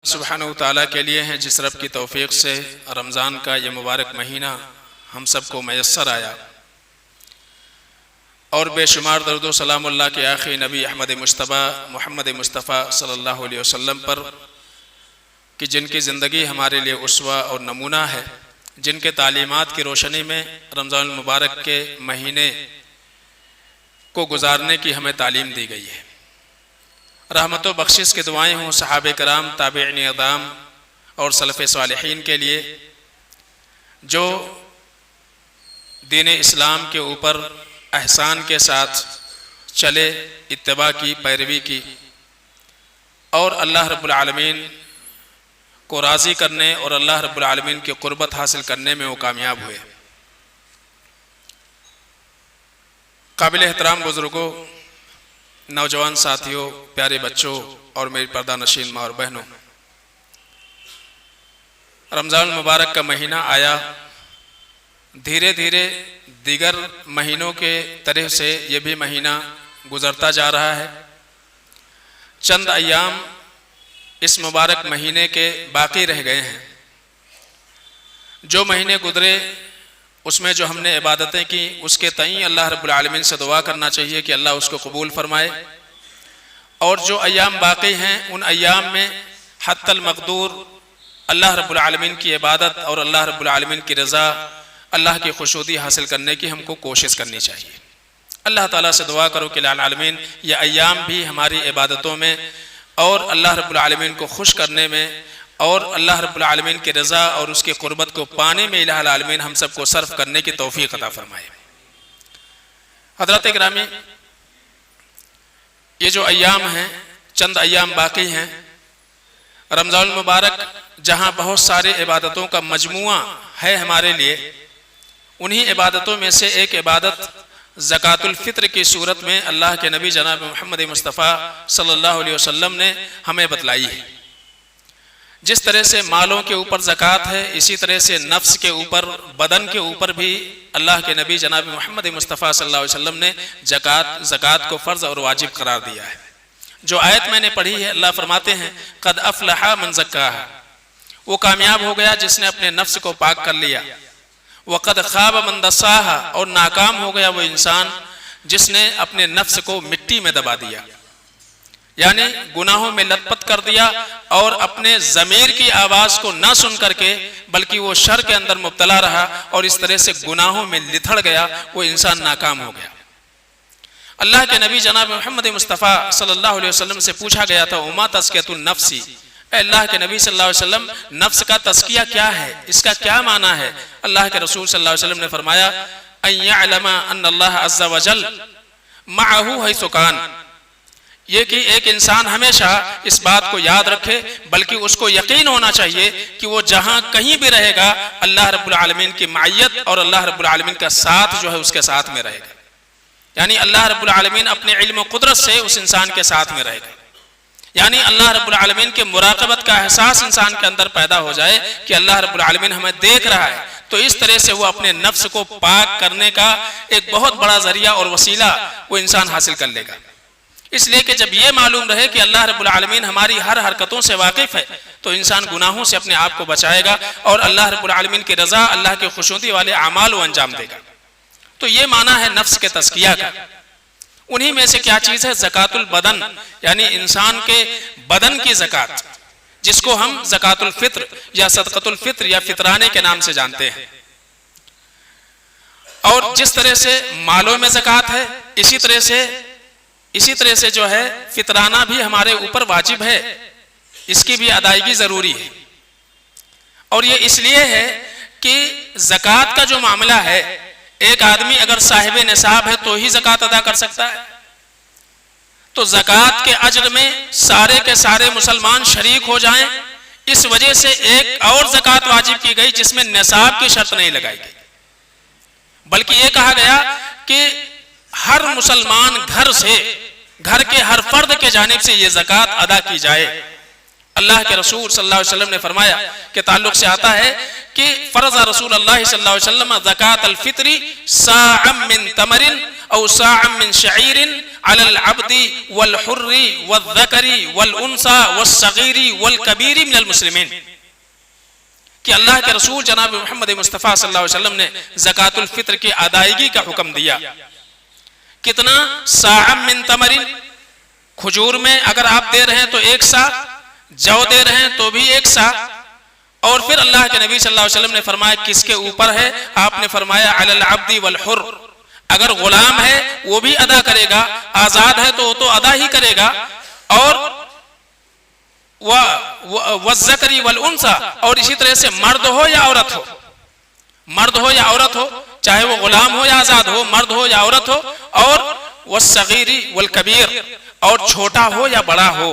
سبحانہ وتعالیٰ کے لیے ہیں جس رب کی توفیق سے رمضان کا یہ مبارک مہینہ ہم سب کو میسر آیا، اور بے شمار درود و سلام اللہ کے آخری نبی احمد مجتبیٰ محمد مصطفیٰ صلی اللہ علیہ وسلم پر کہ جن کی زندگی ہمارے لیے اسوہ اور نمونہ ہے، جن کے تعلیمات کی روشنی میں رمضان المبارک کے مہینے کو گزارنے کی ہمیں تعلیم دی گئی ہے۔ رحمت و بخشش کی دعائیں ہوں صحابہ کرام، تابعین اعظام اور سلف صالحین کے لیے جو دین اسلام کے اوپر احسان کے ساتھ چلے، اتباع کی، پیروی کی، اور اللہ رب العالمین کو راضی کرنے اور اللہ رب العالمین کی قربت حاصل کرنے میں وہ کامیاب ہوئے۔ قابل احترام بزرگوں، نوجوان ساتھیوں، پیارے بچوں اور میری پردہ نشین ماں اور بہنوں، رمضان المبارک کا مہینہ آیا، دھیرے دھیرے دیگر مہینوں کے طرح سے یہ بھی مہینہ گزرتا جا رہا ہے۔ چند ایام اس مبارک مہینے کے باقی رہ گئے ہیں۔ جو مہینے گزرے اس میں جو ہم نے عبادتیں کی اس کے تئیں اللہ رب العالمین سے دعا کرنا چاہیے کہ اللہ اس کو قبول فرمائے، اور جو ایام باقی ہیں ان ایام میں حتی المقدور اللہ رب العالمین کی عبادت اور اللہ رب العالمین کی رضا، اللہ کی خوشنودی حاصل کرنے کی ہم کو کوشش کرنی چاہیے۔ اللہ تعالیٰ سے دعا کرو کہ العالمین یہ ایام بھی ہماری عبادتوں میں اور اللہ رب العالمین کو خوش کرنے میں اور اللہ رب العالمین کی رضا اور اس کی قربت کو پانے میں الہ العالمین ہم سب کو صرف کرنے کی توفیق عطا فرمائے۔ حضرات گرامی، یہ جو ایام ہیں، چند ایام باقی ہیں، رمضان المبارک جہاں بہت سارے عبادتوں کا مجموعہ ہے ہمارے لیے، انہی عبادتوں میں سے ایک عبادت زکوٰۃ الفطر کی صورت میں اللہ کے نبی جناب محمد مصطفیٰ صلی اللہ علیہ وسلم نے ہمیں بتلائی ہے۔ جس طرح سے مالوں کے اوپر زکوٰۃ ہے، اسی طرح سے نفس کے اوپر، بدن کے اوپر بھی اللہ کے نبی جناب محمد مصطفیٰ صلی اللہ علیہ وسلم نے زکوٰۃ کو فرض اور واجب قرار دیا ہے۔ جو آیت میں نے پڑھی ہے، اللہ فرماتے ہیں قد افلح من زکاہا، وہ کامیاب ہو گیا جس نے اپنے نفس کو پاک کر لیا، وقد خاب من دساہا، اور ناکام ہو گیا وہ انسان جس نے اپنے نفس کو مٹی میں دبا دیا، یعنی گناہوں میں لت پت کر دیا اور اپنے ضمیر کی آواز کو نہ سن کر کے بلکہ وہ شر کے اندر مبتلا رہا اور اس طرح سے گناہوں میں لتھڑ گیا، وہ انسان ناکام ہو گیا۔ اللہ کے نبی جناب محمد مصطفیٰ صلی اللہ علیہ وسلم سے پوچھا گیا تھا وما تزکیۃ النفس، اے اللہ کے نبی صلی اللہ علیہ وسلم نفس کا تزکیہ کیا ہے، اس کا کیا معنی ہے؟ اللہ کے رسول صلی اللہ علیہ وسلم نے فرمایا ان یعلم ان اللہ عز وجل معه حیث کان، یہ کہ ایک انسان ہمیشہ اس بات کو یاد رکھے بلکہ اس کو یقین ہونا چاہیے کہ وہ جہاں کہیں بھی رہے گا اللہ رب العالمین کی معیت اور اللہ رب العالمین کا ساتھ جو ہے اس کے ساتھ میں رہے گا، یعنی اللہ رب العالمین اپنے علم و قدرت سے اس انسان کے ساتھ میں رہے گا، یعنی اللہ رب العالمین کے مراقبت کا احساس انسان کے اندر پیدا ہو جائے کہ اللہ رب العالمین ہمیں دیکھ رہا ہے، تو اس طرح سے وہ اپنے نفس کو پاک کرنے کا ایک بہت بڑا ذریعہ اور وسیلہ وہ انسان حاصل کر لے گا۔ اس لیے کہ جب یہ معلوم رہے کہ اللہ رب العالمین ہماری ہر حرکتوں سے واقف ہے تو انسان گناہوں سے اپنے آپ کو بچائے گا اور اللہ رب العالمین کی رضا، اللہ کے خوشنودی والے اعمال وہ انجام دے گا۔ تو یہ معنی ہے نفس کے تزکیہ کا۔ انہی میں سے کیا چیز ہے؟ زکوٰۃ البدن، یعنی انسان کے بدن کی زکوٰۃ، جس کو ہم زکوٰۃ الفطر یا صدقۃ الفطر یا فطرانے کے نام سے جانتے ہیں۔ اور جس طرح سے مالوں میں زکوٰۃ ہے، اسی طرح سے جو ہے فطرانہ بھی ہمارے اوپر واجب ہے، اس کی بھی ادائیگی ضروری ہے۔ اور یہ اس لیے ہے کہ زکوٰۃ کا جو معاملہ ہے، ایک آدمی اگر صاحب نصاب ہے تو ہی زکوٰۃ ادا کر سکتا ہے، تو زکوٰۃ کے اجر میں سارے کے سارے مسلمان شریک ہو جائیں، اس وجہ سے ایک اور زکوٰۃ واجب کی گئی جس میں نصاب کی شرط نہیں لگائی گئی، بلکہ یہ کہا گیا کہ ہر مسلمان گھر کے ہر فرد کے جانب سے یہ زکوٰۃ ادا کی جائے۔ اللہ کے رسول صلی اللہ علیہ وسلم نے فرمایا کہ تعلق سے آتا ہے کہ فرض رسول اللہ صلی اللہ علیہ وسلم زکاة الفطر صاعا من تمر او صاعا من شعیر علی العبد والحر والذکر والانثى والصغیر والکبیر من المسلمین، کہ اللہ کے رسول جناب محمد مصطفیٰ صلی اللہ علیہ وسلم نے زکاة الفطر کی ادائیگی کا حکم دیا۔ کتنا؟ صاع من تمر، کھجور میں اگر آپ دے رہے ہیں تو 1 سا، جو دے رہے ہیں تو بھی 1 سا، اور پھر اللہ کے نبی صلی اللہ علیہ وسلم نے فرمایا کس کے اوپر ہے؟ آپ نے فرمایا علی العبد والحر، اگر غلام ہے وہ بھی ادا کرے گا، آزاد ہے تو وہ تو ادا ہی کرے گا، اور والذکر والانثى، اور اسی طرح سے مرد ہو یا عورت ہو، مرد ہو یا عورت ہو، چاہے وہ غلام ہو یا آزاد ہو، مرد ہو یا عورت ہو، اور والصغیر والکبیر، اور چھوٹا ہو یا بڑا ہو،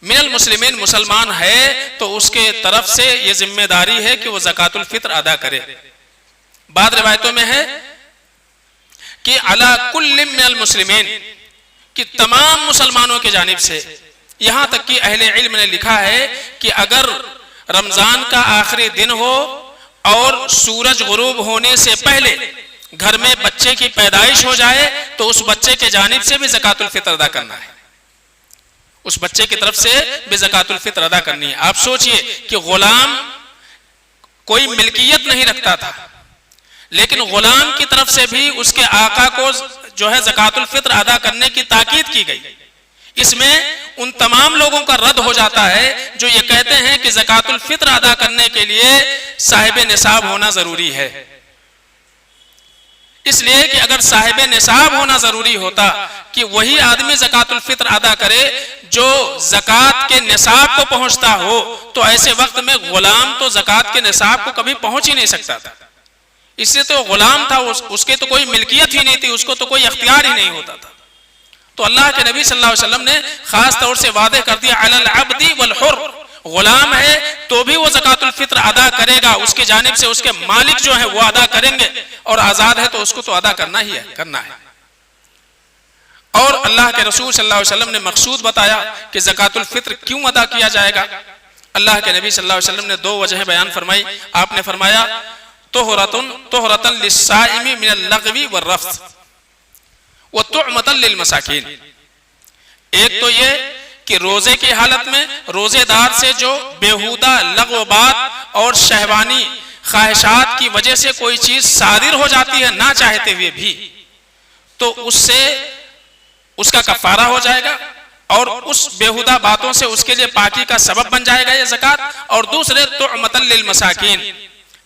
من المسلمین، مسلمان ہے تو اس کے طرف سے یہ ذمہ داری ہے کہ وہ زکاة الفطر ادا کرے۔ بعض روایتوں میں ہے کہ علی کل من المسلمین، کہ تمام مسلمانوں کی جانب سے، یہاں تک کہ اہل علم نے لکھا ہے کہ اگر رمضان کا آخری دن ہو اور سورج غروب ہونے سے پہلے گھر میں بچے کی پیدائش ہو جائے تو اس بچے کے جانب سے بھی زکاة الفطر ادا کرنا ہے، اس بچے کی طرف سے بھی زکاة الفطر ادا کرنی ہے۔ آپ سوچئے کہ غلام کوئی ملکیت نہیں رکھتا تھا، لیکن غلام کی طرف سے بھی اس کے آقا کو جو ہے زکاة الفطر ادا کرنے کی تاکید کی گئی۔ اس میں ان تمام لوگوں کا رد ہو جاتا ہے جو یہ کہتے ہیں کہ زکاة الفطر ادا کرنے کے لیے صاحب نصاب ہونا ضروری ہے، اس لیے کہ اگر صاحب نصاب ہونا ضروری ہوتا کہ وہی آدمی زکاة الفطر ادا کرے جو زکاة کے نصاب کو پہنچتا ہو، تو ایسے وقت میں غلام تو زکاة کے نصاب کو کبھی پہنچ ہی نہیں سکتا تھا، اس لیے تو غلام تھا، اس کے تو کوئی ملکیت ہی نہیں تھی، اس کو تو کوئی اختیار ہی نہیں ہوتا تھا۔ تو اللہ کے نبی صلی اللہ علیہ وسلم نے خاص طور سے واضح کر دیا علی العبد والحر، غلام ہے تو بھی وہ زکاة الفطر ادا کرے گا، اس کی جانب سے اس کے مالک جو ہیں وہ ادا کریں گے، اور آزاد ہے تو اس کو تو ادا کرنا ہی ہے، کرنا ہے۔ اور اللہ کے رسول صلی اللہ علیہ وسلم نے مقصود بتایا کہ زکاة الفطر کیوں ادا کیا جائے گا۔ اللہ کے نبی صلی اللہ علیہ وسلم نے 2 وجہیں بیان فرمائی۔ آپ نے فرمایا طہرۃ للصائم من اللغو والرفث وطعمۃ للمساکین، ایک تو یہ کہ روزے کی حالت میں روزے دار سے جو بیہودہ لغو بات اور شہوانی خواہشات کی وجہ سے کوئی چیز صادر ہو جاتی ہے نہ چاہتے ہوئے بھی، تو اس سے اس کا کفارہ ہو جائے گا، اور اس بیہودہ باتوں سے اس کے لیے پاکی کا سبب بن جائے گا یہ زکوٰۃ۔ اور دوسرے طعمۃ للمساکین،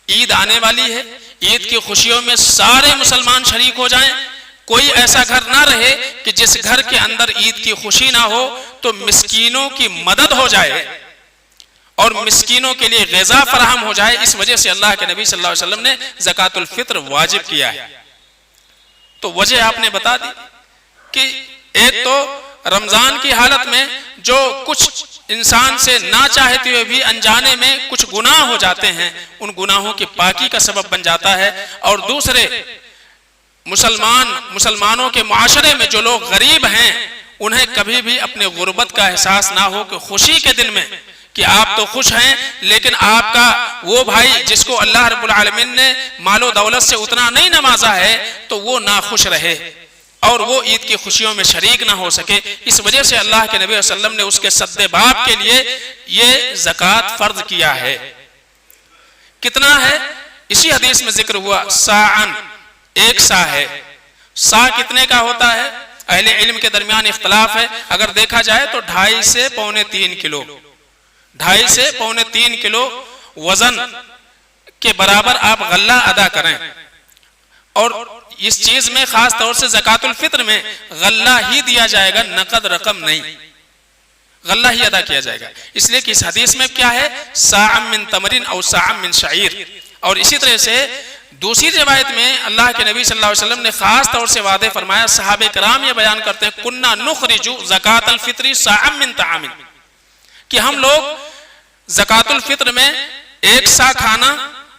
عید آنے والی ہے، عید کی خوشیوں میں سارے مسلمان شریک ہو جائیں، کوئی ایسا گھر نہ رہے کہ جس گھر کے اندر عید کی خوشی نہ ہو، تو مسکینوں کی مدد ہو جائے اور مسکینوں کے لیے غذا فراہم ہو جائے۔ اس وجہ سے اللہ کے نبی صلی اللہ علیہ وسلم نے زکاة الفطر واجب کیا ہے۔ تو وجہ آپ نے بتا دی کہ ایک تو رمضان کی حالت میں جو کچھ انسان سے نہ چاہتے ہوئے بھی انجانے میں کچھ گناہ ہو جاتے ہیں، ان گناہوں کی پاکی کا سبب بن جاتا ہے، اور دوسرے مسلمانوں کے معاشرے میں جو لوگ غریب ہیں انہیں کبھی بھی اپنے غربت کا احساس نہ ہو کہ خوشی کے دن میں کہ آپ تو خوش ہیں لیکن آپ کا وہ بھائی جس کو اللہ رب العالمین نے مال و دولت سے اتنا نہیں نوازا ہے تو وہ ناخوش رہے اور وہ عید کی خوشیوں میں شریک نہ ہو سکے۔ اس وجہ سے اللہ کے نبی صلی اللہ علیہ وسلم نے اس کے سد باب کے لیے یہ زکوٰۃ فرض کیا ہے۔ کتنا ہے؟ اسی حدیث میں ذکر ہوا ساعن، 1 سا ہے۔ سا کتنے کا ہوتا ہے؟ اہل علم کے درمیان اختلاف ہے، اگر دیکھا جائے تو 2.5 سے 3.25 کلو، 2.5 سے 3.25 کلو وزن کے برابر آپ غلہ ادا کریں، اور اس چیز میں خاص طور سے زکاة الفطر میں غلہ ہی دیا جائے گا، نقد رقم نہیں، غلہ ہی ادا کیا جائے گا، اس لیے کہ اس حدیث میں کیا ہے؟ ساعا من تمرین او ساعا من شعیر۔ اور اسی طرح سے دوسری روایت میں اللہ کے نبی صلی اللہ علیہ وسلم نے خاص طور سے واضح فرمایا، صحابہ کرام یہ بیان کرتے ہیں کننا نخرج زکاة الفطر ساعا من طعام، کہ ہم لوگ زکاة الفطر میں 1 سا کھانا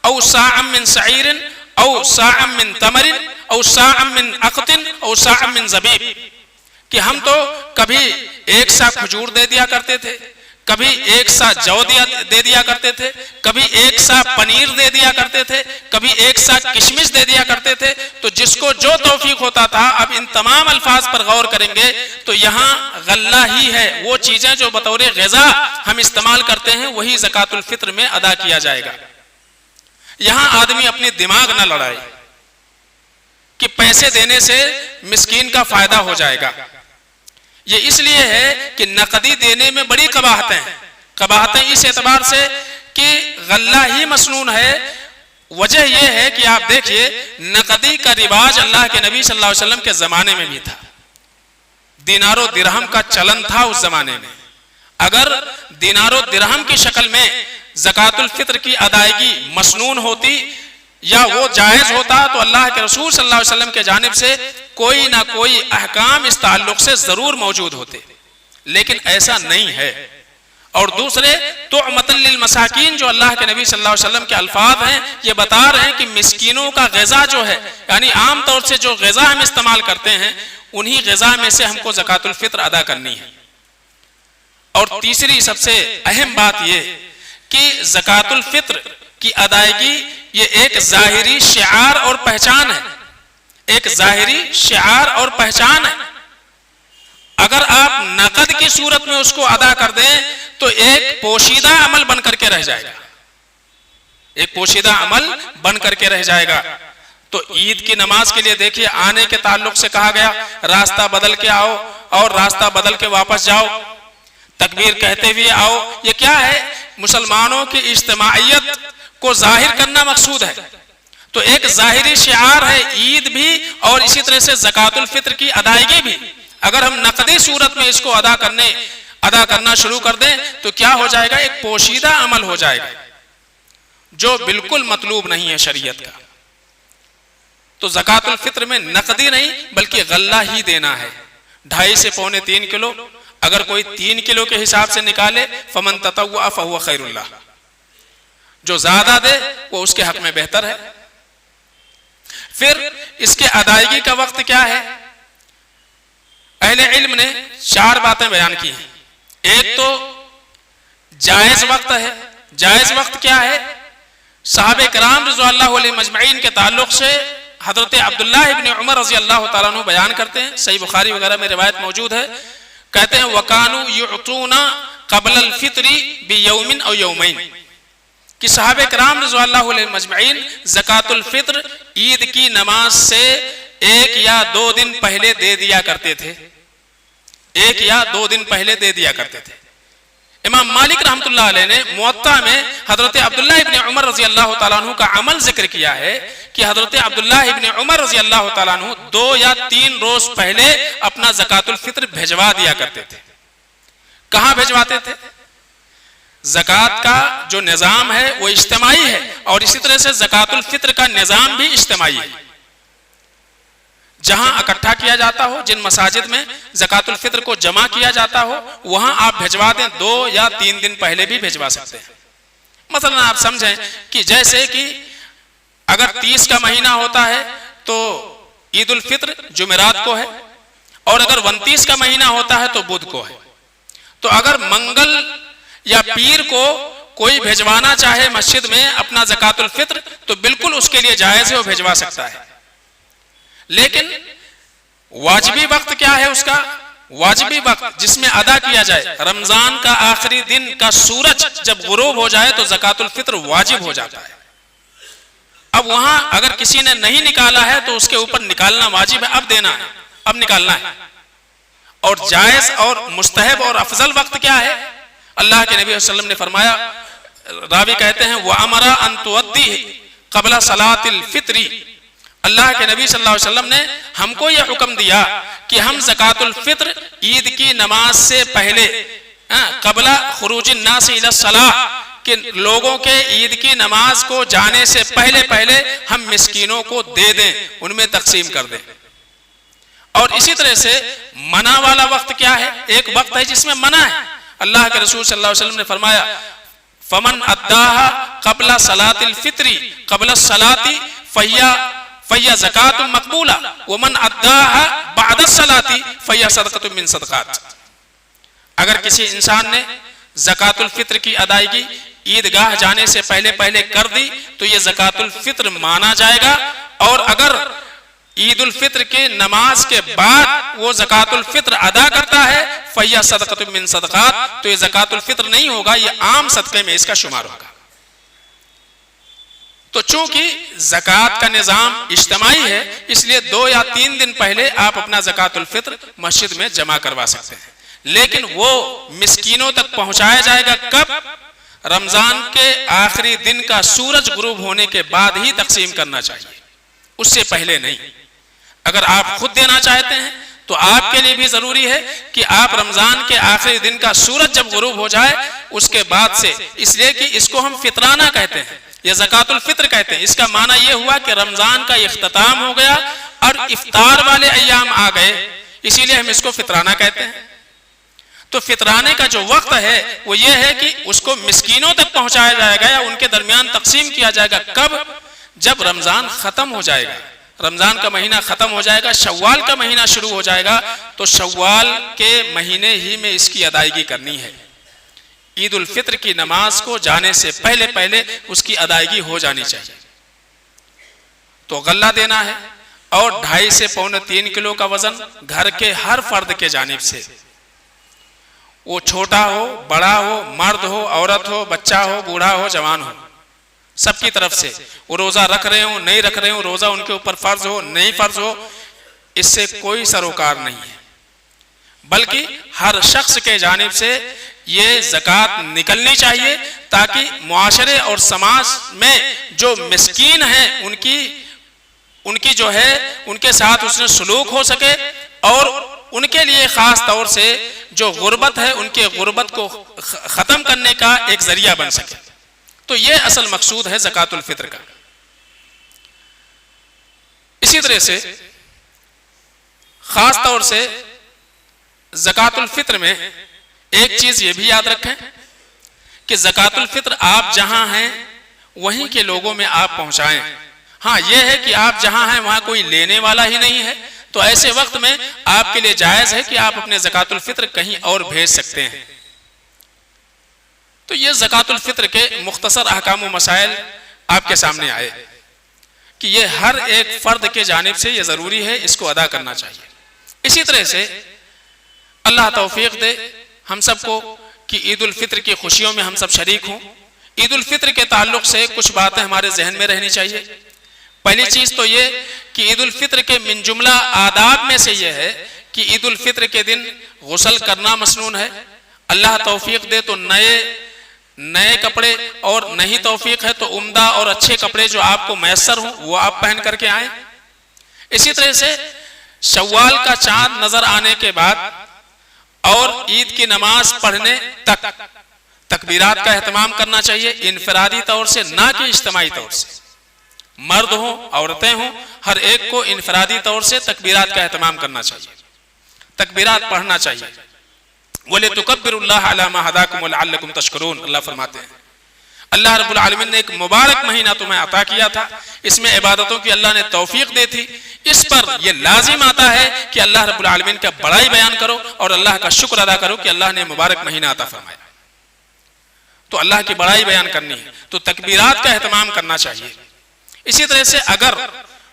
او ساعا من شعیر او ساعا من تمر او ساعا من عقط او ساعا من زبیب، کہ ہم تو کبھی 1 سا کھجور دے دیا کرتے تھے، کبھی ایک سا جو دے دیا کرتے تھے، کبھی ایک سا پنیر دے دیا کرتے تھے، کبھی ایک سا کشمش دے دیا کرتے تھے۔ تو جس کو جو توفیق ہوتا تھا، اب ان تمام الفاظ پر غور کریں گے تو یہاں غلہ ہی ہے، وہ چیزیں جو بطور غذا ہم استعمال کرتے ہیں وہی زکوٰۃ الفطر میں ادا کیا جائے گا۔ یہاں آدمی اپنی دماغ نہ لڑائے کہ پیسے دینے سے مسکین کا فائدہ ہو جائے گا۔ یہ اس لیے ہے کہ نقدی دینے میں بڑی قباحتیں ہیں، قباحتیں اس اعتبار سے کہ غلہ ہی مسنون ہے۔ وجہ یہ ہے کہ آپ دیکھیے نقدی کا رواج اللہ کے نبی صلی اللہ علیہ وسلم کے زمانے میں بھی تھا، دینار و درہم کا چلن تھا اس زمانے میں۔ اگر دینار و درہم کی شکل میں زکوٰۃ الفطر کی ادائیگی مسنون ہوتی یا وہ جائز ہوتا تو اللہ کے رسول صلی اللہ علیہ وسلم کے جانب سے کوئی نہ کوئی احکام اس تعلق سے ضرور موجود ہوتے، لیکن ایسا نہیں ہے۔ اور دوسرے طعمۃ للمساکین جو اللہ کے نبی صلی اللہ علیہ وسلم کے الفاظ ہیں، یہ بتا رہے ہیں کہ مسکینوں کا غذا جو ہے، یعنی عام طور سے جو غذا ہم استعمال کرتے ہیں انہی غذا میں سے ہم کو زکوٰۃ الفطر ادا کرنی ہے۔ اور تیسری سب سے اہم بات یہ کہ زکوٰۃ الفطر کی ادائیگی یہ ایک ظاہری شعار اور پہچان ہے، ایک ظاہری شعار اور پہچان ہے۔ اگر آپ نقد کی صورت میں اس کو ادا کر دیں تو ایک پوشیدہ عمل بن کر کے رہ جائے گا، ایک پوشیدہ عمل بن کر کے رہ جائے گا۔ تو عید کی نماز کے لیے دیکھیے آنے کے تعلق سے کہا گیا راستہ بدل کے آؤ اور راستہ بدل کے واپس جاؤ، تکبیر کہتے ہوئے آؤ۔ یہ کیا ہے؟ مسلمانوں کی اجتماعیت کو ظاہر کرنا مقصود ہے۔ تو ایک ظاہری شعار ہے عید بھی اور اسی طرح سے زکوٰۃ الفطر کی ادائیگی بھی۔ اگر ہم نقدی صورت میں اس کو ادا کرنا شروع کر دیں تو کیا ہو جائے گا؟ ایک پوشیدہ عمل ہو جائے گا جو بالکل مطلوب نہیں ہے شریعت کا۔ تو زکوٰۃ الفطر میں نقدی نہیں بلکہ غلہ ہی دینا ہے، 2.5 سے 3.25 کلو۔ اگر کوئی 3 کلو کے حساب سے نکالے فمن تطوع فهو خیر اللہ، جو زیادہ دے وہ اس کے حق میں بہتر ہے۔ پھر اس کے ادائیگی کا وقت کیا ہے؟ اہل علم نے 4 باتیں بیان کی ہیں۔ ایک تو جائز وقت ہے۔ جائز وقت کیا ہے؟ صحابہ کرام رضی اللہ علیہ مجمعین کے تعلق سے حضرت عبداللہ ابن عمر رضی اللہ تعالیٰ عنہ بیان کرتے ہیں، صحیح بخاری وغیرہ میں روایت موجود ہے، کہتے ہیں وَكَانُوا يُعْطُونَ قَبْلَ الْفِطْرِ بِيَوْمٍ أَوْ يَوْمَيْنِ، کہ صحابہ کرام رضی اللہ علیہ مجمعین زکوٰۃ الفطر عید کی نماز سے 1 یا 2 دن پہلے دے دیا کرتے تھے، 1 یا 2 دن پہلے دے دیا کرتے تھے۔ امام مالک رحمۃ اللہ علیہ نے موطا میں حضرت عبداللہ ابن عمر رضی اللہ تعالیٰ عنہ کا عمل ذکر کیا ہے کہ حضرت عبداللہ ابن عمر رضی اللہ تعالیٰ عنہ 2 یا 3 روز پہلے اپنا زکوٰۃ الفطر بھجوا دیا کرتے تھے۔ کہاں بھجواتے تھے؟ زکوٰۃ کا جو نظام ہے وہ اجتماعی ہے اور اسی طرح سے زکوٰۃ الفطر کا نظام بھی اجتماعی ہے۔ جہاں اکٹھا کیا جاتا ہو، جن مساجد میں زکوٰۃ الفطر کو جمع کیا جاتا ہو وہاں آپ بھجوا دیں، 2 یا 3 دن پہلے بھی بھجوا سکتے ہیں۔ مثلا آپ سمجھیں کہ جیسے کہ اگر 30 کا مہینہ ہوتا ہے تو عید الفطر جمعرات کو ہے، اور اگر 29 کا مہینہ ہوتا ہے تو بدھ کو ہے۔ تو اگر منگل یا پیر کو کوئی بھجوانا چاہے مسجد میں اپنا زکوٰۃ الفطر تو بالکل اس کے لیے جائز ہے، وہ بھجوا سکتا ہے۔ لیکن واجبی وقت کیا ہے اس کا؟ واجبی وقت جس میں ادا کیا جائے رمضان کا آخری دن کا سورج جب غروب ہو جائے تو زکوٰۃ الفطر واجب ہو جاتا ہے۔ اب وہاں اگر کسی نے نہیں نکالا ہے تو اس کے اوپر نکالنا واجب ہے، اب دینا ہے، اب نکالنا ہے۔ اور جائز اور مستحب اور افضل وقت کیا ہے؟ اللہ کے نبی صلی اللہ علیہ وسلم نے فرمایا، راوی کہتے ہیں وَأَمَرَ أَن تُؤَدِّيهِ قَبْلَ صَلَاةِ الْفِطْرِ، اللہ کے نبی صلی اللہ علیہ وسلم نے ہم کو یہ حکم دیا کہ ہم زکوٰۃ الفطر عید کی نماز سے پہلے قبل خروج الناس الی الصلاۃ، کہ لوگوں کے عید کی نماز کو جانے سے پہلے ہم مسکینوں کو دے دیں، ان میں تقسیم کر دیں۔ اور اسی طرح سے منع والا وقت کیا ہے؟ ایک وقت ہے جس میں منع ہے۔ اللہ کے رسول صلی اللہ علیہ وسلم نے فرمایا فمن اداها قبل صلاۃ الفطر قبل الصلاۃ فہی زکوٰۃ مقبولہ ومن اداها بعد الصلاۃ فہی صدقۃ من صدقات۔ اگر کسی انسان نے زکوٰۃ الفطر کی ادائیگی عیدگاہ جانے سے پہلے پہلے کر دی تو یہ زکوٰۃ الفطر مانا جائے گا، اور اگر عید الفطر کے نماز کے بعد وہ زکوٰۃ الفطر ادا کرتا ہے فَيَّ صَدَقَةٌ مِّن صَدَقَاتِ، تو یہ زکوٰۃ الفطر نہیں ہوگا، یہ عام صدقے میں اس کا شمار ہوگا۔ تو چونکہ زکوٰۃ کا نظام اجتماعی ہے، اس لیے 2 یا 3 دن پہلے آپ اپنا زکوٰۃ الفطر مسجد میں جمع کروا سکتے ہیں، لیکن وہ مسکینوں تک پہنچایا جائے گا کب؟ رمضان کے آخری دن کا سورج غروب ہونے کے بعد ہی تقسیم کرنا چاہیے، اس سے پہلے نہیں۔ اگر آپ خود دینا چاہتے ہیں تو آپ کے لیے بھی ضروری ہے کہ آپ رمضان کے آخری دن کا سورج جب غروب ہو جائے اس کے بعد سے، اس لیے کہ اس کو ہم فطرانہ کہتے ہیں، یہ زکوٰۃ الفطر کہتے ہیں۔ اس کا معنی یہ ہوا کہ رمضان کا اختتام ہو گیا اور افطار والے ایام آ گئے، اسی لیے ہم اس کو فطرانہ کہتے ہیں۔ تو فطرانے کا جو وقت ہے وہ یہ ہے کہ اس کو مسکینوں تک پہنچایا جائے گا یا ان کے درمیان تقسیم کیا جائے گا کب؟ جب رمضان ختم ہو جائے گا، رمضان کا مہینہ ختم ہو جائے گا، شوال کا مہینہ شروع ہو جائے گا، تو شوال کے مہینے ہی میں اس کی ادائیگی کرنی ہے۔ عید الفطر کی نماز کو جانے سے پہلے پہلے اس کی ادائیگی ہو جانی چاہیے۔ تو غلہ دینا ہے اور 2.5 سے 3.25 کلو کا وزن گھر کے ہر فرد کے جانب سے، وہ چھوٹا ہو بڑا ہو، مرد ہو عورت ہو، بچہ ہو بوڑھا ہو جوان ہو، سب کی طرف سے، وہ روزہ رکھ رہے ہوں نہیں رکھ رہے ہوں، روزہ ان کے اوپر فرض ہو نہیں فرض ہو، اس سے کوئی سروکار نہیں ہے، بلکہ ہر شخص کے جانب سے یہ زکوٰۃ نکلنی چاہیے تاکہ معاشرے اور سماج میں جو مسکین ہیں ان کی جو ہے ان کے ساتھ اس نے سلوک ہو سکے، اور ان کے لیے خاص طور سے جو غربت ہے ان کے غربت کو ختم کرنے کا ایک ذریعہ بن سکے۔ تو یہ اصل مقصود ہے زکوٰۃ الفطر کا۔ اسی طرح سے خاص طور سے زکوٰۃ الفطر میں ایک چیز یہ بھی یاد رکھیں کہ زکوٰۃ الفطر آپ جہاں ہیں وہیں کے لوگوں میں آپ پہنچائیں۔ ہاں یہ ہے کہ آپ جہاں ہیں وہاں کوئی لینے والا ہی نہیں ہے، تو ایسے وقت میں آپ کے لیے جائز ہے کہ آپ اپنے زکوٰۃ الفطر کہیں اور بھیج سکتے ہیں۔ تو یہ زکوٰۃ الفطر کے مختصر احکام و مسائل آپ کے سامنے آئے کہ یہ ہر ایک فرد کے جانب سے یہ ضروری ہے، اس کو ادا کرنا چاہیے۔ اسی طرح سے اللہ توفیق دے ہم سب کو کہ عید الفطر کی خوشیوں میں ہم سب شریک ہوں۔ عید الفطر کے تعلق سے کچھ باتیں ہمارے ذہن میں رہنی چاہیے۔ پہلی چیز تو یہ کہ عید الفطر کے من جملہ آداب میں سے یہ ہے کہ عید الفطر کے دن غسل کرنا مسنون ہے۔ اللہ توفیق دے تو نئے کپڑے، اور نہیں توفیق ہے تو عمدہ اور اچھے کپڑے جو آپ کو میسر ہوں وہ آپ پہن کر کے آئیں۔ اسی طرح سے شوال کا چاند نظر آنے کے بعد اور عید کی نماز پڑھنے تک تکبیرات کا اہتمام کرنا چاہیے، انفرادی طور سے نہ کہ اجتماعی طور سے، مرد ہوں عورتیں ہوں ہر ایک کو انفرادی طور سے تکبیرات کا اہتمام کرنا چاہیے، تکبیرات پڑھنا چاہیے۔ وَلِتُكَبِّرُوا اللَّهَ عَلَى مَا هَدَاكُمْ وَلَعَلَّكُمْ تَشْكُرُونَ، اللہ فرماتے ہیں اللہ رب العالمین نے ایک مبارک مہینہ تمہیں عطا کیا تھا، اس میں عبادتوں کی اللہ نے توفیق دی تھی، اس پر یہ لازم آتا ہے کہ اللہ رب العالمین کا بڑائی بیان کرو اور اللہ کا شکر ادا کرو کہ اللہ نے مبارک مہینہ عطا فرمایا۔ تو اللہ کی بڑائی بیان کرنی ہے تو تکبیرات کا اہتمام کرنا چاہیے۔ اسی طرح سے اگر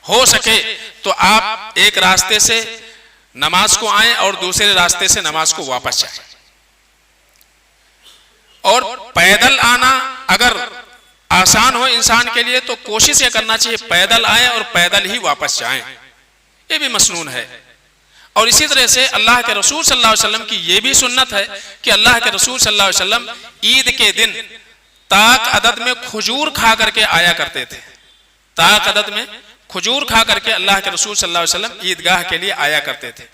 ہو سکے تو آپ ایک راستے سے نماز کو آئیں اور دوسرے راستے سے نماز کو واپس جائیں، اور پیدل آنا اگر آسان ہو انسان کے لیے تو کوشش یہ کرنا چاہیے پیدل آئیں اور پیدل ہی واپس جائیں، یہ بھی مسنون ہے۔ اور اسی طرح سے اللہ کے رسول صلی اللہ علیہ وسلم کی یہ بھی سنت ہے کہ اللہ کے رسول صلی اللہ علیہ وسلم عید کے دن طاق عدد میں کھجور کھا کر کے آیا کرتے تھے، طاق عدد میں کھجور کھا کر کے اللہ کے رسول صلی اللہ علیہ وسلم عیدگاہ کے لیے آیا کرتے تھے۔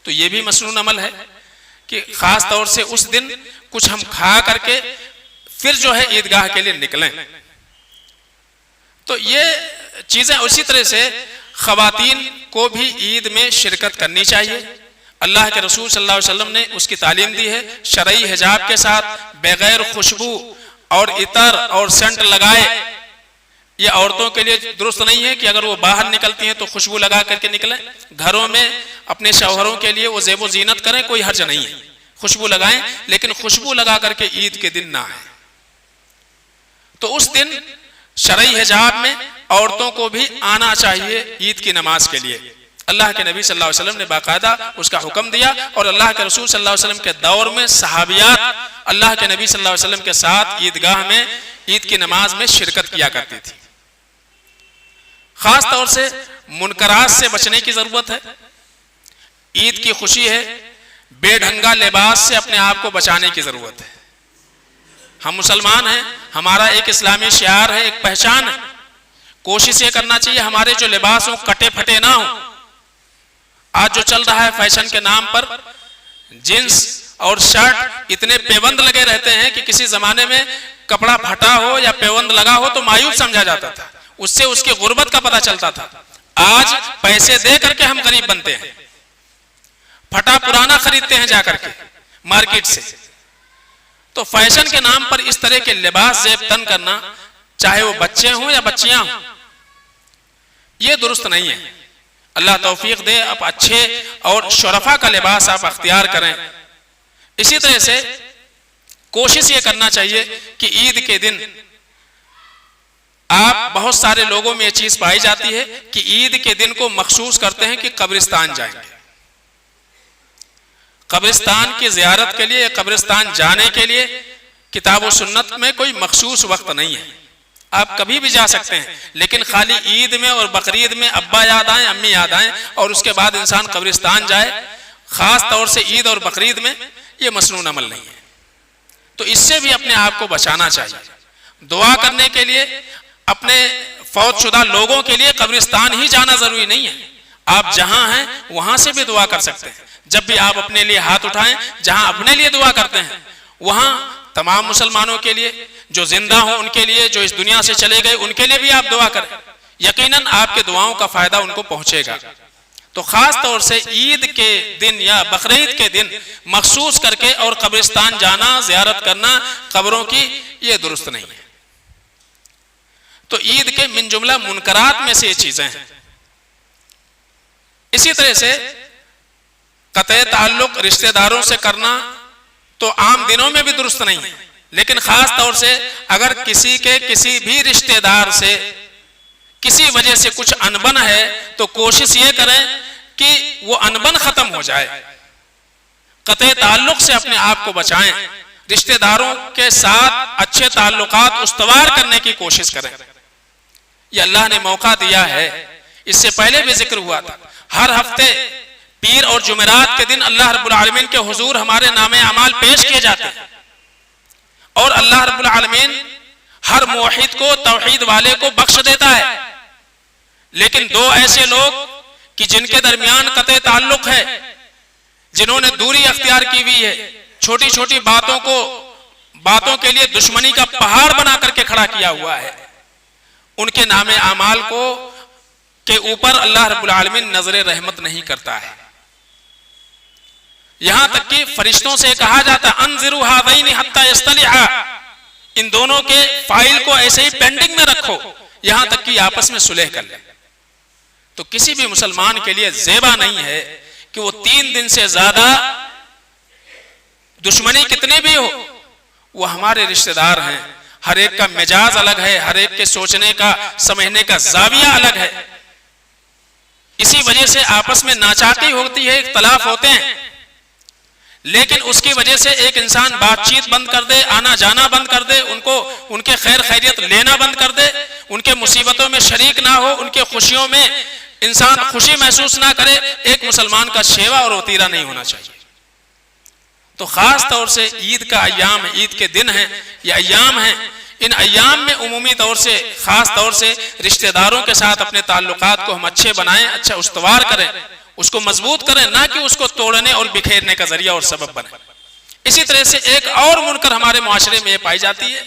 تو یہ بھی مسنون عمل ہے کہ خاص طور سے اس دن کچھ ہم کھا کر کے پھر جو ہے عیدگاہ کے لیے نکلیں۔ تو یہ چیزیں، اسی طرح سے خواتین کو بھی عید میں شرکت کرنی چاہیے۔ اللہ کے رسول صلی اللہ علیہ وسلم نے اس کی تعلیم دی ہے، شرعی حجاب کے ساتھ بغیر خوشبو اور عطر اور سینٹ لگائے۔ یہ عورتوں کے لیے درست نہیں ہے کہ اگر وہ باہر نکلتی ہیں تو خوشبو لگا کر کے نکلیں، گھروں میں اپنے شوہروں کے لیے وہ زیب و زینت کریں، کوئی حرج نہیں ہے، خوشبو لگائیں، لیکن خوشبو لگا کر کے عید کے دن نہ آئیں۔ تو اس دن شرعی حجاب میں عورتوں کو بھی آنا چاہیے عید کی نماز کے لیے۔ اللہ کے نبی صلی اللہ علیہ وسلم نے باقاعدہ اس کا حکم دیا، اور اللہ کے رسول صلی اللہ علیہ وسلم کے دور میں صحابیات اللہ کے نبی صلی اللہ علیہ وسلم کے ساتھ عیدگاہ میں عید کی نماز میں شرکت کیا کرتی تھی۔ خاص طور سے منکرات سے بچنے کی ضرورت ہے۔ عید کی خوشی ہے، بے ڈھنگا لباس سے اپنے آپ کو بچانے کی ضرورت ہے۔ ہم مسلمان ہیں، ہمارا ایک اسلامی شعار ہے، ایک پہچان ہے۔ کوشش یہ کرنا چاہیے ہمارے جو لباس ہوں کٹے پھٹے نہ ہوں۔ آج جو چل رہا ہے فیشن کے نام پر، جینس اور شرٹ اتنے پیوند لگے رہتے ہیں کہ کسی زمانے میں کپڑا پھٹا ہو یا پیوند لگا ہو تو مایوس سمجھا جاتا تھا، اس سے اس کی غربت کا پتہ چلتا تھا۔ آج پیسے دے کر کے ہم غریب بنتے ہیں، پھٹا پرانا خریدتے ہیں جا کر کے مارکیٹ سے۔ تو فیشن کے نام پر اس طرح کے لباس زیب تن کرنا، چاہے وہ بچے ہوں یا بچیاں ہوں، یہ درست نہیں ہے۔ اللہ توفیق دے، آپ اچھے اور شرفا کا لباس آپ اختیار کریں۔ اسی طرح سے کوشش یہ کرنا چاہیے کہ عید کے دن آپ، بہت سارے لوگوں میں یہ چیز پائی جاتی ہے کہ عید کے دن کو مخصوص کرتے ہیں کہ قبرستان جائیں گے۔ قبرستان کی زیارت کے لیے، قبرستان جانے کے لیے کتاب و سنت میں کوئی مخصوص وقت نہیں ہے، آپ کبھی بھی جا سکتے ہیں، لیکن خالی عید میں اور بقرعید میں ابا یاد آئیں، امی یاد آئیں اور اس کے بعد انسان قبرستان جائے، خاص طور سے عید اور بقرعید میں، یہ مسنون عمل نہیں ہے۔ تو اس سے بھی اپنے آپ کو بچانا چاہیے۔ دعا کرنے کے لیے اپنے فوت شدہ لوگوں کے لیے قبرستان ہی جانا ضروری نہیں ہے، آپ جہاں ہیں وہاں سے بھی دعا کر سکتے ہیں۔ جب بھی آپ اپنے لیے ہاتھ اٹھائیں، جہاں اپنے لیے دعا کرتے ہیں وہاں تمام مسلمانوں کے لیے، جو زندہ ہوں ان کے لیے، جو اس دنیا سے چلے گئے ان کے لیے بھی آپ دعا کریں، یقیناً آپ کے دعاؤں کا فائدہ ان کو پہنچے گا۔ تو خاص طور سے عید کے دن یا بقرعید کے دن مخصوص کر کے اور قبرستان جانا، زیارت کرنا قبروں کی، یہ درست نہیں ہے۔ تو عید کے من جملہ منکرات میں سے یہ چیزیں ہیں۔ اسی طرح سے قطع تعلق رشتہ داروں سے کرنا تو عام دنوں میں بھی درست نہیں ہے، لیکن خاص طور سے اگر کسی کے کسی بھی رشتہ دار سے کسی وجہ سے کچھ انبن ہے تو کوشش یہ کریں کہ وہ انبن ختم ہو جائے، قطع تعلق سے اپنے آپ کو بچائیں، رشتہ داروں کے ساتھ اچھے تعلقات استوار کرنے کی کوشش کریں۔ یہ اللہ نے موقع دیا ہے، اس سے پہلے بھی ذکر ہوا تھا، ہر ہفتے پیر اور جمعرات کے دن اللہ رب العالمین کے حضور ہمارے نام اعمال پیش کیے جاتے ہیں، اور اللہ رب العالمین ہر موحد کو، توحید والے کو بخش دیتا ہے۔ لیکن دو ایسے لوگ کہ جن کے درمیان قطع تعلق ہے، جنہوں نے دوری اختیار کی ہوئی ہے، چھوٹی چھوٹی باتوں کے لیے دشمنی کا پہاڑ بنا کر کے کھڑا کیا ہوا ہے، ان کے نام اعمال کو کے اوپر اللہ رب العالمین نظر رحمت نہیں کرتا ہے۔ یہاں تک کہ فرشتوں سے کہا جاتا انظروا هذین حتی یصطلحا، ان دونوں کے فائل کو ایسے ہی پینڈنگ میں رکھو یہاں تک کہ آپس میں صلح کر لیں۔ تو کسی بھی مسلمان کے لیے زیبا نہیں ہے کہ وہ 3 دن سے زیادہ دشمنی کتنے بھی ہو، وہ ہمارے رشتہ دار ہیں، ہر ایک کا مزاج الگ ہے، ہر ایک کے سوچنے کا، سمجھنے کا زاویہ الگ ہے، اسی وجہ سے آپس میں ناچاکی ہوتی ہے، اختلاف ہوتے ہیں، لیکن اس کی وجہ سے ایک انسان بات چیت بند کر دے، آنا جانا بند کر دے، ان کے خیر خیریت لینا بند کر دے، ان کے مصیبتوں میں شریک نہ ہو، ان کے خوشیوں میں انسان خوشی محسوس نہ کرے، ایک مسلمان کا شیوا اور وطیرہ نہیں ہونا چاہیے۔ تو خاص طور سے عید کا ایام ہے، عید کے دن ہیں، یہ ایام ہیں، ان ایام میں عمومی طور سے، خاص طور سے رشتہ داروں کے ساتھ اپنے تعلقات کو ہم اچھے بنائیں، اچھا استوار کریں، اس کو مضبوط کریں، نہ کہ اس کو توڑنے اور بکھیرنے کا ذریعہ اور سبب بنیں۔ اسی طرح سے ایک اور منکر ہمارے معاشرے میں یہ پائی جاتی ہے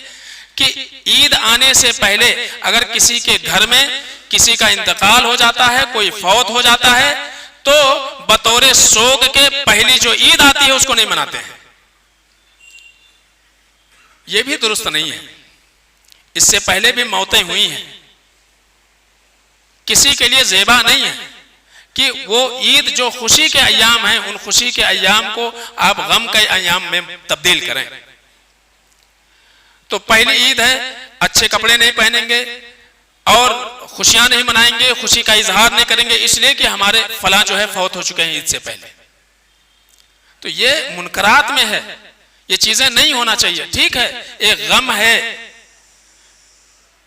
کہ عید آنے سے پہلے اگر کسی کے گھر میں کسی کا انتقال ہو جاتا ہے، کوئی فوت ہو جاتا ہے، تو بطور سوگ کے پہلی جو عید آتی ہے اس کو نہیں مناتے ہیں۔ یہ بھی درست نہیں ہے، اس سے پہلے بھی موتیں ہوئی ہیں، کسی کے لیے زیبا نہیں ہے کہ وہ عید جو خوشی کے ایام ہیں ان خوشی کے ایام کو آپ غم کے ایام میں تبدیل کریں۔ تو پہلی عید ہے، اچھے کپڑے نہیں پہنیں گے اور خوشیاں نہیں منائیں گے، خوشی کا اظہار نہیں کریں گے اس لیے کہ ہمارے فلاں جو ہے فوت ہو چکے ہیں عید سے پہلے۔ تو یہ منکرات میں ہے، یہ چیزیں نہیں ہونا چاہیے۔ ٹھیک ہے، ایک غم ہے،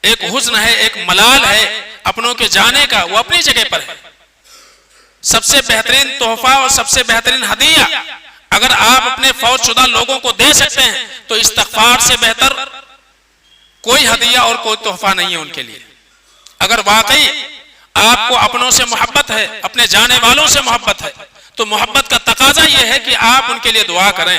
ایک حزن ہے، ایک ملال ہے اپنوں کے جانے کا، وہ اپنی جگہ پر ہے۔ سب سے بہترین تحفہ اور سب سے بہترین ہدیہ اگر آپ اپنے فوت شدہ لوگوں کو دے سکتے ہیں تو استغفار سے بہتر کوئی ہدیہ اور کوئی تحفہ نہیں ہے ان کے لیے۔ اگر واقعی آپ کو اپنوں سے محبت ہے، اپنے جانے والوں سے محبت ہے، تو محبت کا تقاضا یہ ہے کہ آپ ان کے لیے دعا کریں،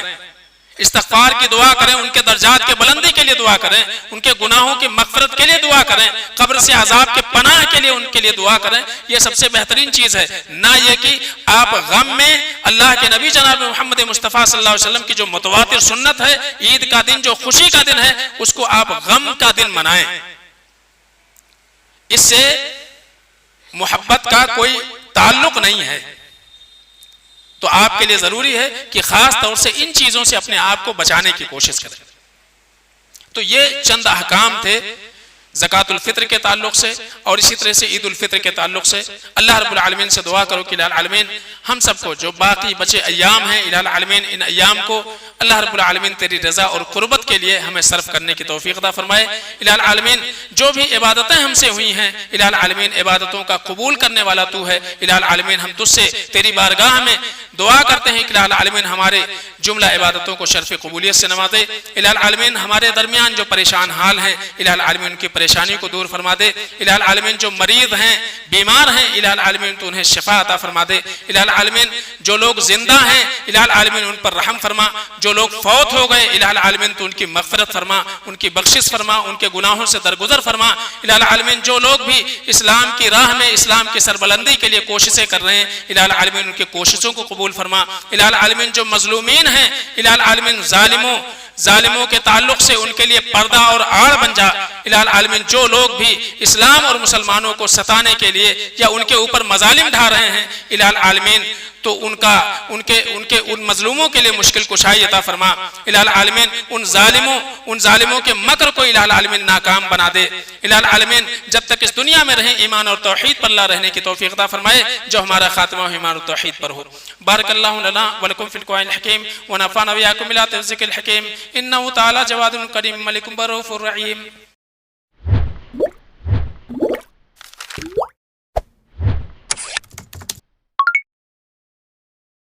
استغفار کی دعا کریں، ان کے درجات کے بلندی کے لیے دعا کریں، ان کے گناہوں کی مغفرت کے لیے دعا کریں، قبر سے عذاب کے پناہ کے لیے ان کے لیے دعا کریں۔ یہ سب سے بہترین چیز ہے، نہ یہ کہ آپ غم میں اللہ کے نبی جناب محمد مصطفیٰ صلی اللہ علیہ وسلم کی جو متواتر سنت ہے، عید کا دن جو خوشی کا دن ہے، اس کو آپ غم کا دن منائیں۔ اس سے محبت کا کوئی تعلق نہیں ہے۔ تو آپ کے لیے ضروری ہے کہ خاص طور سے ان چیزوں سے اپنے آپ کو بچانے کی کوشش کریں۔ تو یہ چند احکام تھے زکوٰۃ الفطر کے تعلق سے، اور اسی طرح سے عید الفطر کے تعلق سے۔ اللہ رب العالمین سے دعا کرو کہ الہ العالمین ہم سب کو جو باقی بچے ایام ہیں، الہ العالمین ان ایام کو اللہ رب العالمین تیری رضا اور قربت کے لیے ہمیں صرف کرنے کی توفیق عطا فرمائے۔ الہ العالمین جو بھی عبادتیں ہم سے ہوئی ہیں، الہ العالمین عبادتوں کا قبول کرنے والا تو ہے۔ الہ العالمین ہم تجھ سے تیری بارگاہ میں دعا کرتے ہیں کہ الہ العالمین ہمارے جملہ عبادتوں کو شرف قبولیت سے نوازے۔ الہ العالمین ہمارے درمیان جو پریشان حال ہیں، الہ العالمین ان کی پریشانی کو دور فرما دے۔ الہ العالمین جو مریض ہیں، بیمار ہیں، الہ العالمین تو انہیں شفا عطا فرما دے۔ الہ العالمین جو لوگ زندہ ہیں، الہ العالمین ان پر رحم فرما۔ جو لوگ فوت ہو گئے، الہ العالمین تو ان کی مغفرت فرما، ان کی بخشش فرما، ان کے گناہوں سے درگزر فرما۔ الہ العالمین جو لوگ بھی اسلام کی راہ میں اسلام کی سربلندی کے لیے کوششیں کر رہے ہیں، الہ العالمین ان کی کوششوں کو قبول فرما۔ الہ العالمین جو مظلومین ہیں، الہ العالمین ظالموں کے تعلق سے ان کے لیے پردہ اور آڑ بن جا۔ الہ العالمین جو لوگ بھی اسلام اور مسلمانوں کو ستانے کے لیے یا ان کے اوپر مظالم ڈھا رہے ہیں، الہ العالمین تو ان مظلوموں کے لیے مشکل کشائی عطا فرما۔ الہ العالمین ان ظالموں کے مکر کو الہ العالمین ناکام بنا دے۔ الہ العالمین جب تک اس دنیا میں رہیں ایمان اور توحید پر لا رہنے کی توفیق عطا فرمائے، جو ہمارا خاتمہ ایمان اور توحید پر ہو۔ بارک اللہ لنا ولکم فی القرآن الحکیم ونفعنا وإیاکم بآیات الذکر الحکیم، انہ تعالی جواد کریم ملک رؤوف رحیم۔